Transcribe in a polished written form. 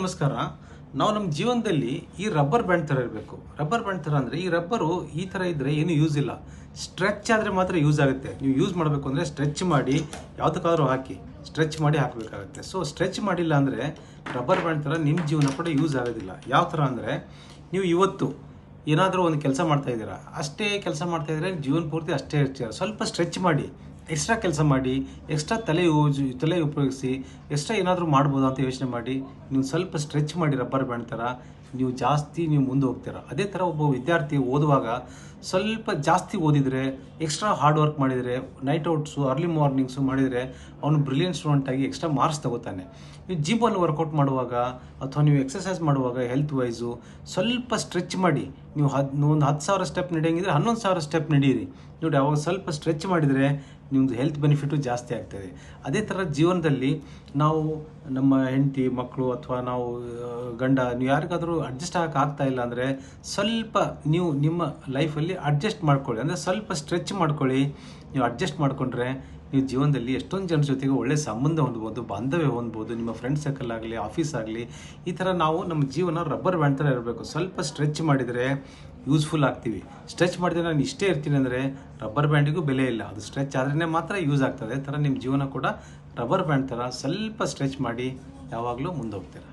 ನಮಸ್ಕಾರ. ನಾವು ನಮ್ಮ ಜೀವನದಲ್ಲಿ ಈ ರಬ್ಬರ್ ಬ್ಯಾಂಡ್ ಥರ ಇರಬೇಕು. ರಬ್ಬರ್ ಬ್ಯಾಂಡ್ ಥರ ಅಂದರೆ ಈ ರಬ್ಬರು ಈ ಥರ ಇದ್ದರೆ ಏನು ಯೂಸ್ ಇಲ್ಲ. ಸ್ಟ್ರೆಚ್ ಆದರೆ ಮಾತ್ರ ಯೂಸ್ ಆಗುತ್ತೆ. ನೀವು ಯೂಸ್ ಮಾಡಬೇಕು ಅಂದರೆ ಸ್ಟ್ರೆಚ್ ಮಾಡಿ ಯಾವುದಕ್ಕಾದ್ರೂ ಹಾಕಿ ಸ್ಟ್ರೆಚ್ ಮಾಡಿ ಹಾಕಬೇಕಾಗುತ್ತೆ. ಸೊ ಸ್ಟ್ರೆಚ್ ಮಾಡಿಲ್ಲ ಅಂದರೆ ರಬ್ಬರ್ ಬ್ಯಾಂಡ್ ಥರ ನಿಮ್ಮ ಜೀವನ ಕೂಡ ಯೂಸ್ ಆಗೋದಿಲ್ಲ. ಯಾವ ಥರ ಅಂದರೆ ನೀವು ಇವತ್ತು ಏನಾದರೂ ಒಂದು ಕೆಲಸ ಮಾಡ್ತಾ ಇದ್ದೀರಾ, ಅಷ್ಟೇ ಕೆಲಸ ಮಾಡ್ತಾ ಇದ್ದರೆ ಜೀವನ ಪೂರ್ತಿ ಅಷ್ಟೇ ಇರ್ತೀರ. ಸ್ವಲ್ಪ ಸ್ಟ್ರೆಚ್ ಮಾಡಿ, ಎಕ್ಸ್ಟ್ರಾ ಕೆಲಸ ಮಾಡಿ, ಎಕ್ಸ್ಟ್ರಾ ತಲೆ ಉಪಯೋಗಿಸಿ ಎಕ್ಸ್ಟ್ರಾ ಏನಾದರೂ ಮಾಡ್ಬೋದು ಅಂತ ಯೋಚನೆ ಮಾಡಿ ನೀವು ಸ್ವಲ್ಪ ಸ್ಟ್ರೆಚ್ ಮಾಡಿ ರಬ್ಬರ್ ಬ್ಯಾಂಡ್ ಥರ ನೀವು ಮುಂದೆ ಹೋಗ್ತೀರಾ. ಅದೇ ಥರ ಒಬ್ಬ ವಿದ್ಯಾರ್ಥಿ ಓದುವಾಗ ಸ್ವಲ್ಪ ಜಾಸ್ತಿ ಓದಿದರೆ, ಎಕ್ಸ್ಟ್ರಾ ಹಾರ್ಡ್ ವರ್ಕ್ ಮಾಡಿದರೆ, ನೈಟ್ ಔಟ್ಸು ಅರ್ಲಿ ಮಾರ್ನಿಂಗ್ಸು ಮಾಡಿದರೆ ಅವನು ಬ್ರಿಲಿಯಂಟ್ ಸ್ಟೂಡೆಂಟಾಗಿ ಎಕ್ಸ್ಟ್ರಾ ಮಾರ್ಕ್ಸ್ ತಗೋತಾನೆ. ನೀವು ಜಿಮ್ಮಲ್ಲಿ ವರ್ಕೌಟ್ ಮಾಡುವಾಗ ಅಥವಾ ನೀವು ಎಕ್ಸಸೈಸ್ ಮಾಡುವಾಗ ಹೆಲ್ತ್ ವೈಸು ಸ್ವಲ್ಪ ಸ್ಟ್ರೆಚ್ ಮಾಡಿ. ನೀವು ಒಂದು 10,000 ಸ್ಟೆಪ್ ನಡೆಯಂಗಿದ್ರೆ 11,000 ಸ್ಟೆಪ್ ನಡೀರಿ ನೋಡಿ. ಅವಾಗ ಸ್ವಲ್ಪ ಸ್ಟ್ರೆಚ್ ಮಾಡಿದರೆ ನಿಮ್ಮದು ಹೆಲ್ತ್ ಬೆನಿಫಿಟು ಜಾಸ್ತಿ ಆಗ್ತದೆ. ಅದೇ ಥರ ಜೀವನದಲ್ಲಿ ನಾವು ನಮ್ಮ ಹೆಂಡತಿ ಮಕ್ಕಳು ಅಥವಾ ನಾವು ಗಂಡ ನೀವು ಯಾರಿಗಾದರೂ ಅಡ್ಜಸ್ಟ್ ಆಗ್ತಾ ಇಲ್ಲ ಅಂದರೆ ಸ್ವಲ್ಪ ನೀವು ನಿಮ್ಮ ಲೈಫಲ್ಲಿ ಅಡ್ಜಸ್ಟ್ ಮಾಡ್ಕೊಳ್ಳಿ. ಅಂದರೆ ಸ್ವಲ್ಪ ಸ್ಟ್ರೆಚ್ ಮಾಡ್ಕೊಳ್ಳಿ. ನೀವು ಅಡ್ಜಸ್ಟ್ ಮಾಡಿಕೊಂಡ್ರೆ ನೀವು ಜೀವನದಲ್ಲಿ ಎಷ್ಟೊಂದು ಜನರ ಜೊತೆಗೆ ಒಳ್ಳೆಯ ಸಂಬಂಧ ಹೊಂದ್ಬೋದು, ಬಾಂಧವ್ಯ ಹೊಂದ್ಬೋದು. ನಿಮ್ಮ ಫ್ರೆಂಡ್ ಸರ್ಕಲ್ ಆಗಲಿ, ಆಫೀಸ್ ಆಗಲಿ, ಈ ಥರ ನಾವು ನಮ್ಮ ಜೀವನ ರಬ್ಬರ್ ಬ್ಯಾಂಡ್ ಥರ ಇರಬೇಕು. ಸ್ವಲ್ಪ ಸ್ಟ್ರೆಚ್ ಮಾಡಿದರೆ ಯೂಸ್ಫುಲ್ ಆಗ್ತೀವಿ. ಸ್ಟ್ರೆಚ್ ಮಾಡಿದರೆ ನಾನು ಇಷ್ಟೇ ಇರ್ತೀನಿ ಅಂದರೆ ರಬ್ಬರ್ ಬ್ಯಾಂಡಿಗೂ ಬೆಲೆ ಇಲ್ಲ. ಅದು ಸ್ಟ್ರೆಚ್ ಆದ್ರೇ ಮಾತ್ರ ಯೂಸ್ ಆಗ್ತದೆ. ಥರ ನಿಮ್ಮ ಜೀವನ ಕೂಡ ರಬ್ಬರ್ ಬ್ಯಾಂಡ್ ಥರ ಸ್ವಲ್ಪ ಸ್ಟ್ರೆಚ್ ಮಾಡಿ ಯಾವಾಗಲೂ ಮುಂದೆ ಹೋಗ್ತೀರಾ.